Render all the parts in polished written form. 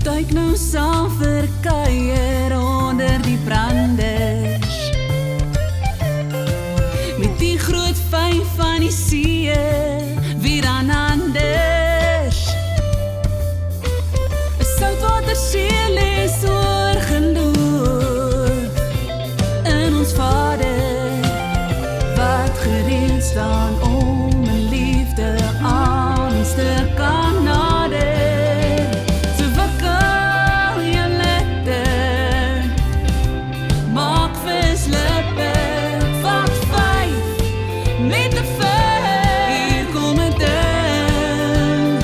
Duik nou saam vir kuier onder die branders. Met die groot vyf van die see, wie dan anders? 'n Soutwater see lees oor geloof in ons Vader, wat gereed staan om in liefde aan ons te kan nader. So wikkel jou letter, maak vislippe, vat vyf met 'n vyf. Hier kom 'n ding,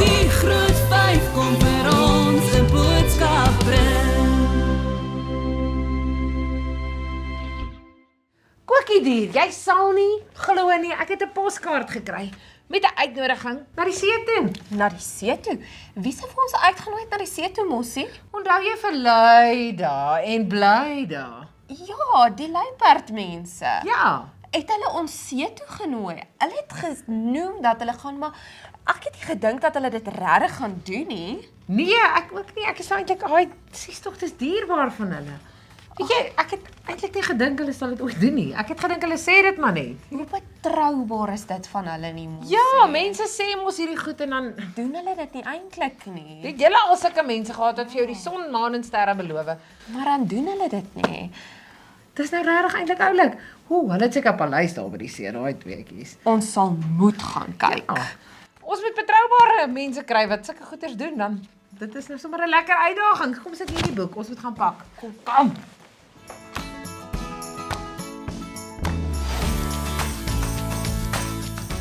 die groot vyf kom vir ons 'n boodskap bring. Kokkiedier, jy sal nie glo nie, ek het 'n poskaart gekry met 'n uitnodiging na die see toe. Na die see toe? Wie se vir ons uitgenooi na die see toe, Mossie? Onthou jy vir Luida en Blyda? Ja, die luiperdmense. Ja. Het hulle ons see toe genooi? Hulle het genoem dat hulle gaan, maar ek het nie gedink dat hulle dit regtig gaan doen nie. Nee, ek ook nie. Ek is eintlik, sies dis dierbaar van hulle. Weet jy, ek het eintlik nie gedink hulle sal dit ooit doen nie. Ek het gedink hulle sê dit maar net. Hoe betroubaar is dit van hulle nie, Mossie? Ja, mense sê mos hierdie goed en dan Doen hulle dit nie eintlik nie? het julle al sulke mense gehad wat vir jou die son, maan en sterre beloof. Maar dan doen hulle dit nie. Dis nou regtig eintlik oulik. Hulle het seker 'n paleis daar by die see, daai tweeetjies. Ons sal moet gaan kyk. Ja. Ons moet betroubare mense kry wat sulke goeders doen dan. Dit is nou sommer 'n lekker uitdaging. Kom sit hier in die boek. Ons moet gaan pak. Kom.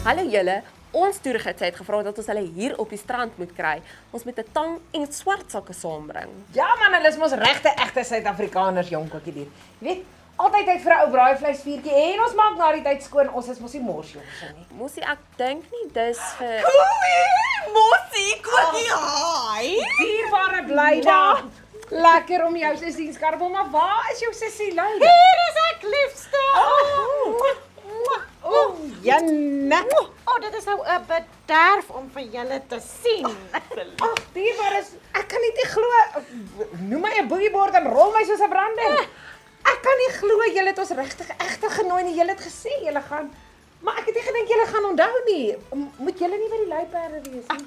Hallo julle, ons toergids het gevra dat ons hulle hier op die strand moet kry. Ons moet 'n tang en swart sakke saambring. Ja man, hulle is mos regte egte Suid-Afrikaners, jong kokkiedier. Jy weet, altyd tyd vir 'n ou braaivleisvuurtjie en ons maak na die tyd skoon. Ons is mos nie morsjongs nie. Mossie, ek dink nie dis vir Mossie, kokkie, hi! Dierbare Blyda. Lekker om jou te sien, Skarbel, maar waar is jou sussie Luida? Hier is ek, liefste! Janne! Dit is nou 'n bederf om vir julle te sien. Ag, dierbaar is, ek kan nie glo. Noem my 'n boogiebord en rol my soos 'n brander. Ek kan nie glo julle het ons regtig egte genooi nie. Julle het gesê julle gaan, maar ek het nie gedink julle gaan onthou nie. Moet julle nie by die luiperde wees nie?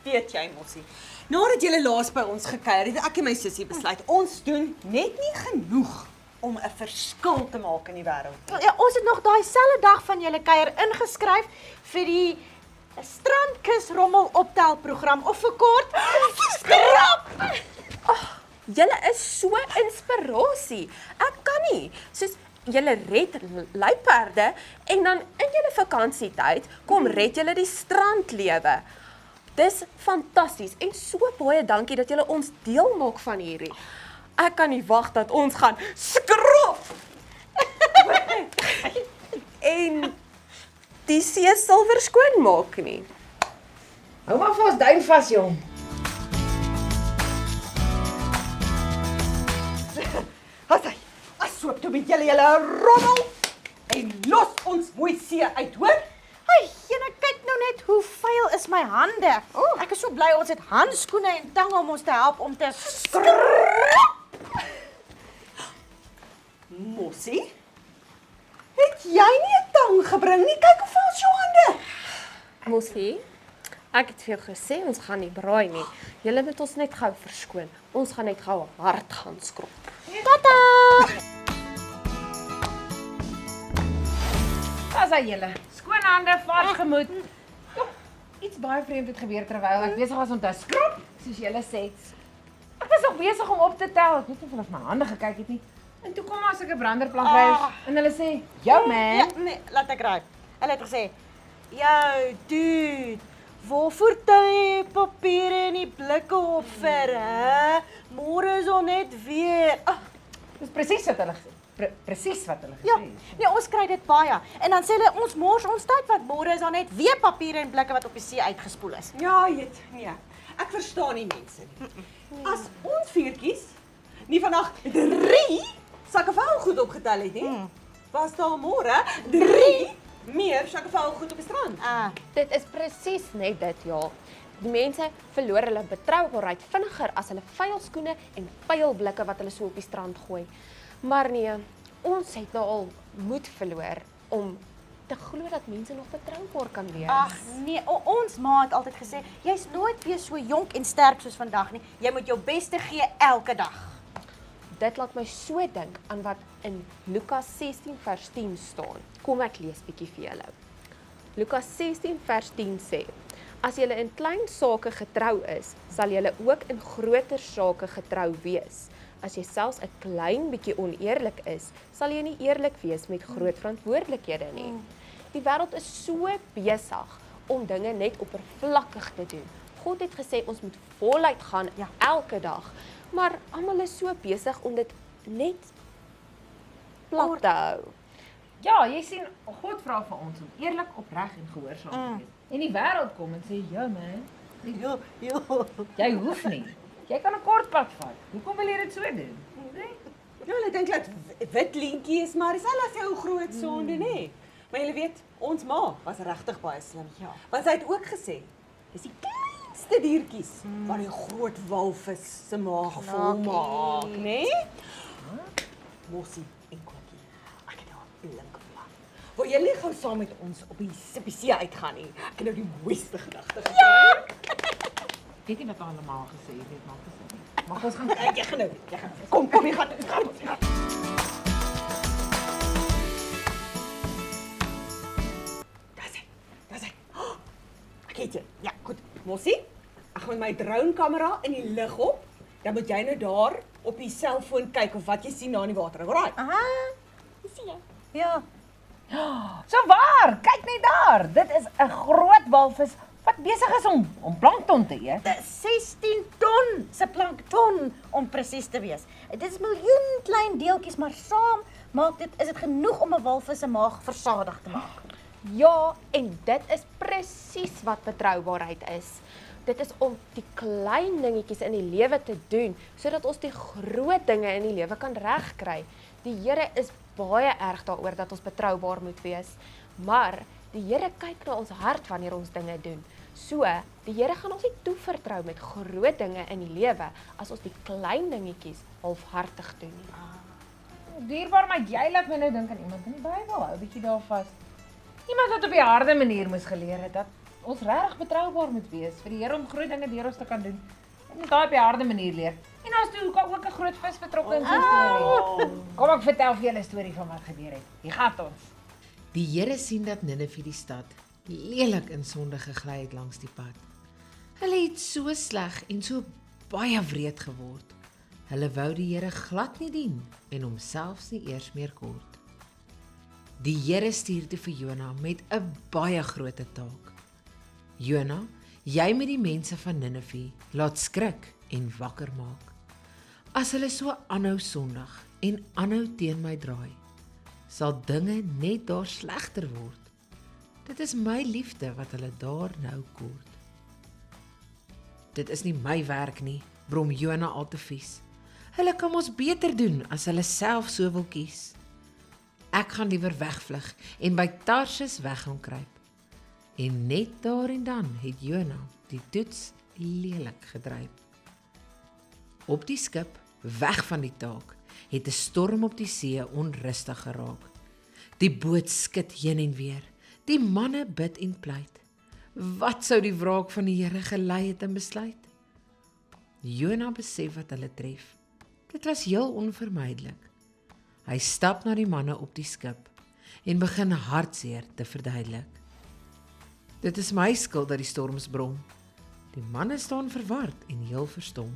Weet jy, Mossie, nadat julle laas by ons gekuier het, ek en my sussie besluit, ons doen net nie genoeg om 'n verskil te maak in die wêreld. Ja, ons het nog daai selfde dag van julle kuier ingeskryf vir die Strandkus Rommel optelprogram, of vir kort Skrap. julle is so inspirasie. Ek kan nie. Soos julle red luiperde en dan in julle vakansietyd kom red julle die strandlewe. Dis fantasties en so baie dankie dat julle ons deel maak van hierdie. Ek kan nie wag dat ons gaan skrap. En die see silwer skoon maak nie. Hou maar vas, duim vas, jong. Asoop toe met julle rommel en los ons mooi see uit, hoor? Ai, jene, kyk nou net hoe vuil is my hande. Ek is so bly ons het handskoene en tange om ons te help om te skrap. Mossie, het jy nie 'n tang gebring nie? Kyk hoe vuil is jou hande. Mossie, ek het vir jou gesê ons gaan nie braai nie. Julle moet ons net gou verskoon. Ons gaan net gou hard gaan skrap. Tata! Dis hy julle. Skoon hande, vars gemoed. Iets baie vreemd het gebeur terwyl ek besig was om te skrap, soos julle sê. Ek was nog besig om op te tel. Ek weet nie of hulle na my hande gekyk het nie. En toe kom daar sulke branderplankryers en hulle sê, "Jou man." Ja, nee, laat ek raai. Hulle het gesê, "Jou dude, waarvoor tel jy papiere in die blikke op vir, hè? Môre is ons net weer." Dis presies wat hulle gesê. Presies wat hulle gesê Ja, het. nee, ons kry dit baie. En dan sê hulle, ons mors ons tyd, want môre is daar net weer papiere en blikke wat op die see uitgespoel is. Ja, weet, nee. Ek verstaan nie mense nie. As ons viertjies nie vandag 3 sakke vuil goed opgetel het nie, was daar môre 3 meer sakke vuil goed op die strand. Dit is presies net dit, ja. Die mense verloor hulle betroubaarheid vinniger as hulle vuil skoene en vuil blikke wat hulle so op die strand gooi. Maar nee, ons het nou al moed verloor om te glo dat mense nog betroubaar kan wees. Ag nee, ons ma het altyd gesê, jy's nooit weer so jonk en sterk soos vandag nie. Jy moet jou beste gee elke dag. Dit laat my so dink aan wat in Lukas 16 vers 10 staan. Kom ek lees bietjie vir julle. Lukas 16 vers 10 sê: As julle in klein sake getrou is, sal julle ook in groter sake getrou wees. As jy selfs 'n klein bietjie oneerlik is, sal jy nie eerlik wees met groot verantwoordelikhede nie. Die wêreld is so besig om dinge net oppervlakkig te doen. God het gesê ons moet voluit gaan elke dag, maar almal is so besig om dit net plat te hou. Ja, jy sien, God vra vir ons om eerlik, opreg en gehoorsaam te wees. En die wêreld kom en sê, ja man, jy hoef nie. Jy kan 'n kort pad vat. Hoekom wil jy dit so doen? Ja, hulle dink dat wit lintjie is maar dieselfde as jou groot sonde, nê? Maar julle weet, ons ma was regtig baie slim. Ja. Want sy het ook gesê, dis die kleinste diertjies wat die groot walvis se maag vol maak, nê? Mossie en Kokkie. Ek het nou 'n blink plan. Wil julle nie gou saam met ons op die see uitgaan nie? Ek het nou die mooiste gedagte gekry. Ja! Weet jy wat almal gesê het, weet maak gesê nie. Mag ons gaan Kyk, jy gaan nou. Kom, jy gaan. Daar sê. Ek het jy. Ja, goed. Mossie, ek gaan met my drone-kamera in die lug op. Dan moet jy nou daar op die selfoon kyk of wat jy sien daar in die water. Alraai. Aha, dis jy. Ja. So waar, kyk net daar. Dit is 'n groot walvis wat besig is om plankton te eet. Dit is 16 ton se plankton om presies te wees. Dit is miljoen klein deeltjies, maar saam is dit genoeg om 'n walvis se maag versadig te maak. Ja, en dit is presies wat betroubaarheid is. Dit is om die klein dingetjies in die lewe te doen, sodat ons die groot dinge in die lewe kan regkry. Die Here is baie erg daaroor dat ons betroubaar moet wees, maar die Here kyk na ons hart wanneer ons dinge doen. So, die Here gaan ons nie toevertrou met groot dinge in die lewe as ons die klein dingetjies halfhartig doen nie. Dierbaar, maar jy laat my nou dink aan iemand in die Bybel. Hou 'n bietjie daar vas. Iemand wat op die harde manier moes geleer het dat ons regtig betroubaar moet wees vir die Here om groot dinge deur ons te kan doen. En moet daai op die harde manier leer. En ons toe ook 'n groot vis betrokke in so 'n storie. Kom ek vertel vir julle 'n storie van wat gebeur het. Hier gaan ons. Die Here sien dat Ninive die stad lelik in sonde gegly het langs die pad. Hulle het so sleg en so baie wreed geword. Hulle wou die Here glad nie dien en homself nie eers meer kort. Die Here stuur toe vir Jona met 'n baie groot taak. Jona, jy met die mense van Ninive laat skrik en wakker maak. As hulle so aanhou sondig en aanhou teen my draai, sal dinge net daar slegter word. Dit is my liefde wat hulle daar nou kort. Dit is nie my werk nie, brom Jona al te vies. Hulle kan mos beter doen as hulle self so wil kies. Ek gaan liewer wegvlug en by Tarsis weg gaan kruip. En net daar en dan het Jona die toets lelik gedryf. Op die skip, weg van die taak, het 'n storm op die see onrustig geraak. Die boot skud heen en weer. Die manne bid en pleit. Wat sou die wraak van die Here gelei het in besluit? Jona besef wat hulle tref. Dit was heel onvermydelik. Hy stap na die manne op die skip en begin hartseer te verduidelik. Dit is my skuld dat die storms brom. Die manne staan verward en heel verstom.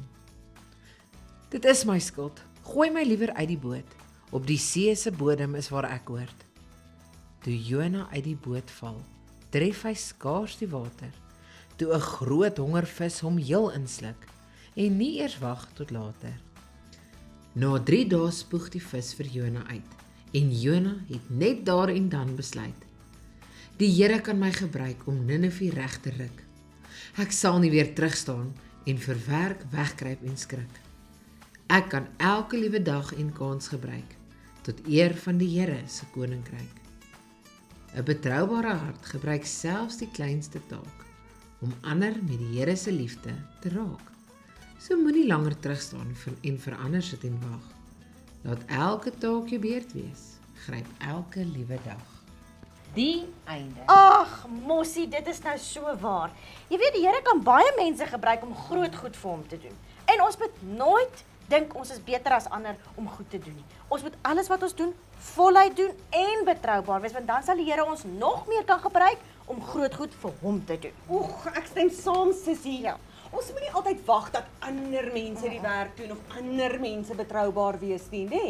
Dit is my skuld. Gooi my liewer uit die boot. Op die see se bodem is waar ek hoort. Toe Jona uit die boot val, tref hy skaars die water. Toe 'n groot hongervis hom heel insluk en nie eers wag tot later. Na 3 dae spoeg die vis vir Jona uit en Jona het net daar en dan besluit: Die Here kan my gebruik om Ninive reg te ruk. Ek sal nie weer terugstaan en verwerk, wegkruip en skrik. Ek kan elke liewe dag en kans gebruik tot eer van die Here se koninkryk. 'n Betroubare hart gebruik selfs die kleinste taak om ander met die Here se liefde te raak. So moenie langer terugstaan en verander sit en wag. Laat elke taak jou beurt wees. Gryp elke liewe dag. Die einde. Ag, Mossie, dit is nou so waar. Jy weet die Here kan baie mense gebruik om groot goed vir hom te doen. En ons moet nooit dink ons is beter as ander om goed te doen nie. Ons moet alles wat ons doen, voluit doen en betroubaar wees, want dan sal die Here ons nog meer kan gebruik om groot goed vir hom te doen. Oeg, ek stem saam, sussie. Ja. Ons moet nie altyd wag dat ander mense die werk doen of ander mense betroubaar wees nie, nê?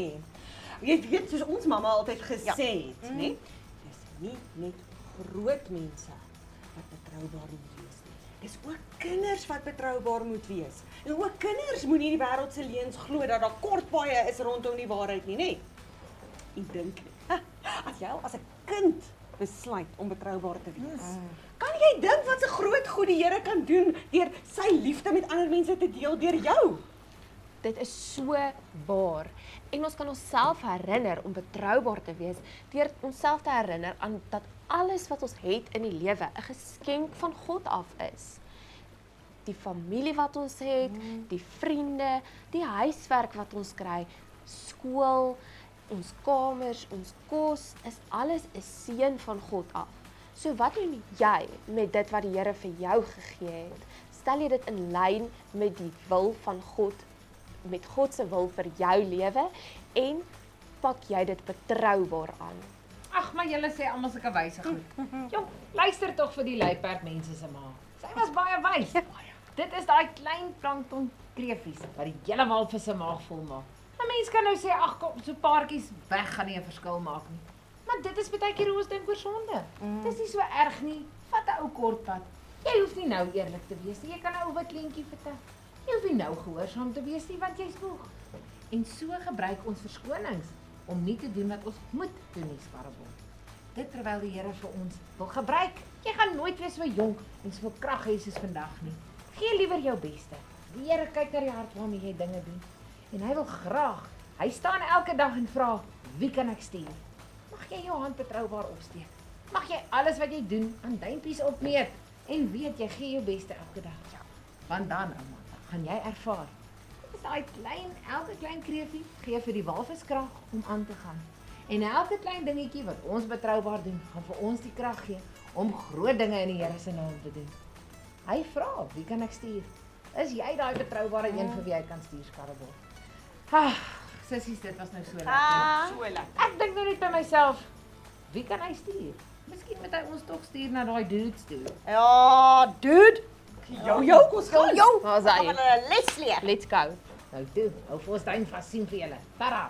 Jy weet, soos ons mamma altyd gesê het, nê? Dis nie net groot mense wat betroubaar moet wees nie. Dis ook kinders wat betroubaar moet wees. En ook kinders moenie die wêreld se leuns glo dat daar kort paaie is rondom die waarheid nie, nê? Ek dink nie. As jy as 'n kind besluit om betroubaar te wees, kan jy dink wat 'n groot goed die Here kan doen deur sy liefde met ander mense te deel deur jou? Dit is so waar. En ons kan onsself herinner om betroubaar te wees deur onsself te herinner aan dat alles wat ons het in die lewe 'n geskenk van God af is. Die familie wat ons het, die vriende, die huiswerk wat ons kry, skool, ons kamers, ons kos, is alles 'n seën van God af. So wat doen jy met dit wat die Here vir jou gegee het? Stel jy dit in lyn met die wil van God, met God se wil vir jou lewe en pak jy dit betroubaar aan? Ag, maar julle sê almal sulke wyse goed. Jong, luister tog vir die luiperd mense se ma. Sy was baie wys. Dit is daai klein plankton kreefies wat die hele walvis se maag vol maak. 'n Mens kan nou sê ag kom, so paartjies weg gaan nie 'n verskil maak nie. Maar dit is baie keer hoe ons dink oor sonde. Dis nie so erg nie. Vat 'n ou kortpad. Jy hoef nie nou eerlik te wees nie. Jy kan 'n ou wat kleintjie vertel. Jy hoef nie nou gehoorsaam te wees nie want jy's moeg. En so gebruik ons verskonings om nie te doen wat ons moet doen nie, skarreboel. Dit terwyl die Here vir ons wil gebruik. Jy gaan nooit weer so jonk en so krag hê soos vandag nie. Gee liewer jou beste. Die Here kyk na die hart waarmee jy dinge doen. En hy wil graag. Hy staan elke dag en vra, wie kan ek stuur? Mag jy jou hand betroubaar opsteek. Mag jy alles wat jy doen aan duimpies opmeet en weet jy gee jou beste elke dag. Ja. Want dan, Amanda, gaan jy ervaar. Dit is daai elke klein kreefie gee vir die walvis krag om aan te gaan. En elke klein dingetjie wat ons betroubaar doen, gaan vir ons die krag gee om groot dinge in die Here se naam te doen. Hy vra, wie kan ek stuur? Is jy daai betroubare een vir wie hy kan stuur, skarreboel? Sissies, dit was nou so lekker. So lekker. Ek dink nou net by myself, wie kan hy stuur? Miskien moet hy ons tog stuur na daai dudes toe. Ja, dude. Jou kos gaan. Waar's Gaan hy? hulle les leer. Let's go. Nou toe, hou vir ons duim vas, sien vir julle. Tada!